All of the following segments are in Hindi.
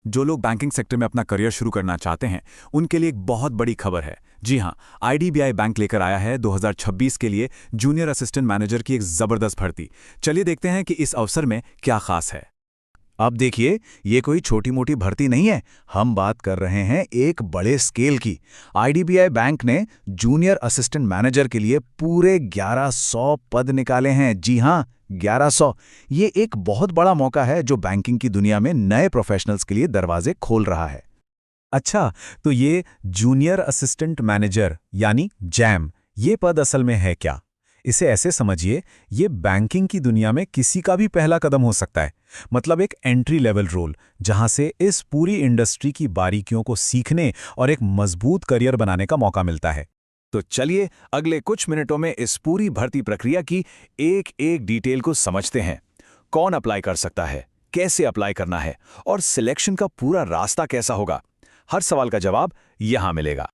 जो लोग बैंकिंग सेक्टर में अपना करियर शुरू करना चाहते हैं, उनके लिए एक बहुत बड़ी खबर है। जी हां, आईडीबीआई बैंक लेकर आया है 2026 के लिए जूनियर असिस्टेंट मैनेजर की एक जबरदस्त भर्ती। चलिए देखते हैं कि इस अवसर में क्या खास है। अब देखिए, ये कोई छोटी मोटी भर्ती नहीं है। हम बात कर रहे हैं एक बड़े स्केल की। आईडीबीआई बैंक ने जूनियर असिस्टेंट मैनेजर के लिए पूरे 1100 पद निकाले हैं। जी हां, 1100। ये एक बहुत बड़ा मौका है जो बैंकिंग की दुनिया में नए प्रोफेशनल्स के लिए दरवाजे खोल रहा है। अच्छा, तो ये जूनियर असिस्टेंट मैनेजर यानी जैम, ये पद असल में है क्या? इसे ऐसे समझिए, ये बैंकिंग की दुनिया में किसी का भी पहला कदम हो सकता है। मतलब एक एंट्री लेवल रोल, जहां से इस पूरी इंडस्ट्री की बारीकियों को सीखने और एक मजबूत करियर बनाने का मौका मिलता है। तो चलिए अगले कुछ मिनटों में इस पूरी भर्ती प्रक्रिया की एक एक डिटेल को समझते हैं। कौन अप्लाई कर सकता है, कैसे अप्लाई करना है और सिलेक्शन का पूरा रास्ता कैसा होगा, हर सवाल का जवाब यहां मिलेगा।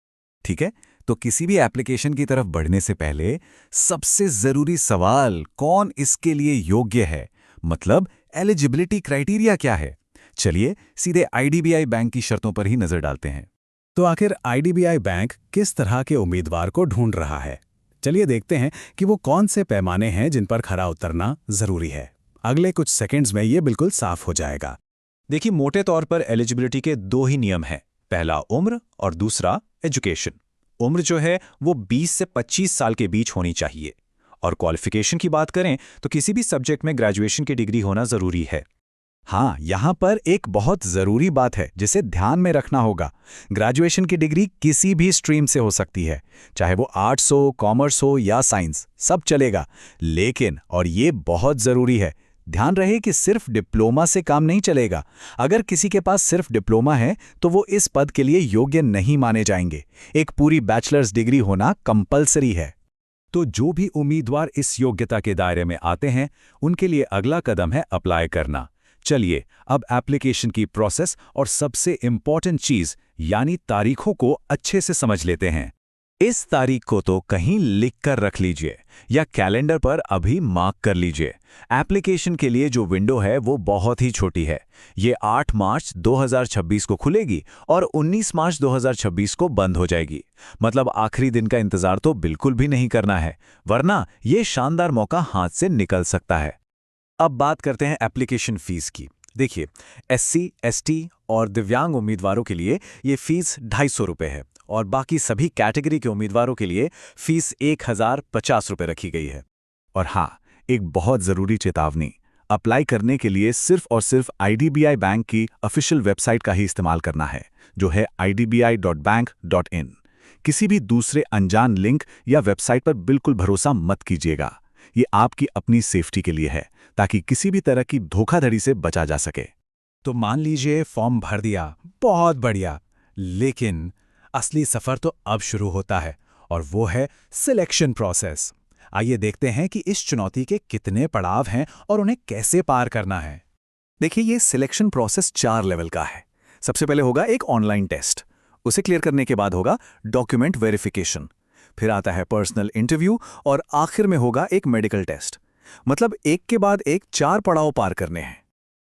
ठीक है, तो किसी भी एप्लीकेशन की तरफ बढ़ने से पहले सबसे जरूरी सवाल, कौन इसके लिए योग्य है? मतलब एलिजिबिलिटी क्राइटेरिया क्या है? चलिए सीधे आईडीबीआई बैंक की शर्तों पर ही नजर डालते हैं। तो आखिर आईडीबीआई बैंक किस तरह के उम्मीदवार को ढूंढ रहा है? चलिए देखते हैं कि वो कौन से पैमाने हैं जिन पर खरा उतरना जरूरी है। अगले कुछ सेकंड्स में ये बिल्कुल साफ हो जाएगा। देखिए, मोटे तौर पर एलिजिबिलिटी के दो ही नियम हैं। पहला उम्र और दूसरा एजुकेशन। उम्र जो है वो 20 से 25 साल के बीच होनी चाहिए। और क्वालिफिकेशन की बात करें तो किसी भी सब्जेक्ट में ग्रेजुएशन की डिग्री होना जरूरी है। हाँ, यहाँ पर एक बहुत ज़रूरी बात है जिसे ध्यान में रखना होगा। ग्रेजुएशन की डिग्री किसी भी स्ट्रीम से हो सकती है, चाहे वो आर्ट्स हो, कॉमर्स हो या साइंस, सब चलेगा। लेकिन, और ये बहुत ज़रूरी है, ध्यान रहे कि सिर्फ डिप्लोमा से काम नहीं चलेगा। अगर किसी के पास सिर्फ डिप्लोमा है तो वो इस पद के लिए योग्य नहीं माने जाएंगे। एक पूरी बैचलर्स डिग्री होना कंपलसरी है। तो जो भी उम्मीदवार इस योग्यता के दायरे में आते हैं, उनके लिए अगला कदम है अप्लाई करना। चलिए अब एप्लीकेशन की प्रोसेस और सबसे इम्पॉर्टेंट चीज यानी तारीखों को अच्छे से समझ लेते हैं। इस तारीख को तो कहीं लिख कर रख लीजिए या कैलेंडर पर अभी मार्क कर लीजिए। एप्लीकेशन के लिए जो विंडो है वो बहुत ही छोटी है। ये 8 मार्च 2026 को खुलेगी और 19 मार्च 2026 को बंद हो जाएगी। मतलब आखिरी दिन का इंतजार तो बिल्कुल भी नहीं करना है, वरना ये शानदार मौका हाथ से निकल सकता है। अब बात करते हैं एप्लीकेशन फीस की। देखिए, एससी, एसटी और दिव्यांग उम्मीदवारों के लिए ये फीस 250 रुपये है और बाकी सभी कैटेगरी के उम्मीदवारों के लिए फीस 1050 रुपये रखी गई है। और हाँ, एक बहुत ज़रूरी चेतावनी, अप्लाई करने के लिए सिर्फ और सिर्फ आईडीबीआई बैंक की ऑफिशियल वेबसाइट का ही इस्तेमाल करना है, जो है idbi.bank.in। किसी भी दूसरे अनजान लिंक या वेबसाइट पर बिल्कुल भरोसा मत कीजिएगा। ये आपकी अपनी सेफ्टी के लिए है, ताकि किसी भी तरह की धोखाधड़ी से बचा जा सके। तो मान लीजिए फॉर्म भर दिया, बहुत बढ़िया, लेकिन असली सफर तो अब शुरू होता है और वो है सिलेक्शन प्रोसेस। आइए देखते हैं कि इस चुनौती के कितने पड़ाव हैं और उन्हें कैसे पार करना है। देखिए, ये सिलेक्शन प्रोसेस 4 लेवल का है। सबसे पहले होगा एक ऑनलाइन टेस्ट। उसे क्लियर करने के बाद होगा डॉक्यूमेंट वेरिफिकेशन। फिर आता है पर्सनल इंटरव्यू और आखिर में होगा एक मेडिकल टेस्ट। मतलब एक के बाद एक 4 पड़ाव पार करने हैं।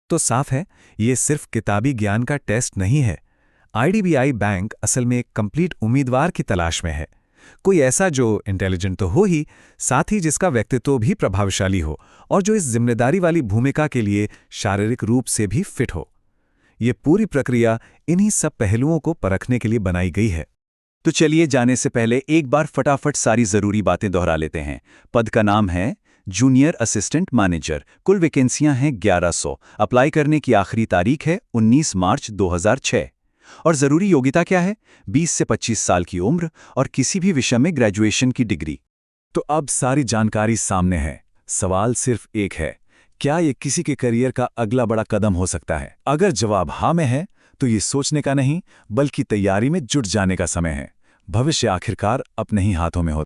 तो साफ है, ये सिर्फ किताबी ज्ञान का टेस्ट नहीं है। आईडीबीआई बैंक असल में एक कंप्लीट उम्मीदवार की तलाश में है। कोई ऐसा जो इंटेलिजेंट तो हो ही, साथ ही जिसका व्यक्तित्व भी प्रभावशाली हो और जो इस जिम्मेदारी वाली भूमिका के लिए शारीरिक रूप से भी फिट हो। ये पूरी प्रक्रिया इन्हीं सब पहलुओं को परखने के लिए बनाई गई है। तो चलिए जाने से पहले एक बार फटाफट सारी जरूरी बातें दोहरा लेते हैं। पद का नाम है जूनियर असिस्टेंट मैनेजर। कुल वैकेंसियां हैं 1100। अप्लाई करने की आखिरी तारीख है 19 मार्च 2006। और जरूरी योग्यता क्या है? 20 से 25 साल की उम्र और किसी भी विषय में ग्रेजुएशन की डिग्री। तो अब सारी जानकारी सामने है। सवाल सिर्फ एक है, क्या ये किसी के करियर का अगला बड़ा कदम हो सकता है? अगर जवाब हाँ में है तो ये सोचने का नहीं, बल्कि तैयारी में जुट जाने का समय है। भविष्य आखिरकार अपने ही हाथों में होता है।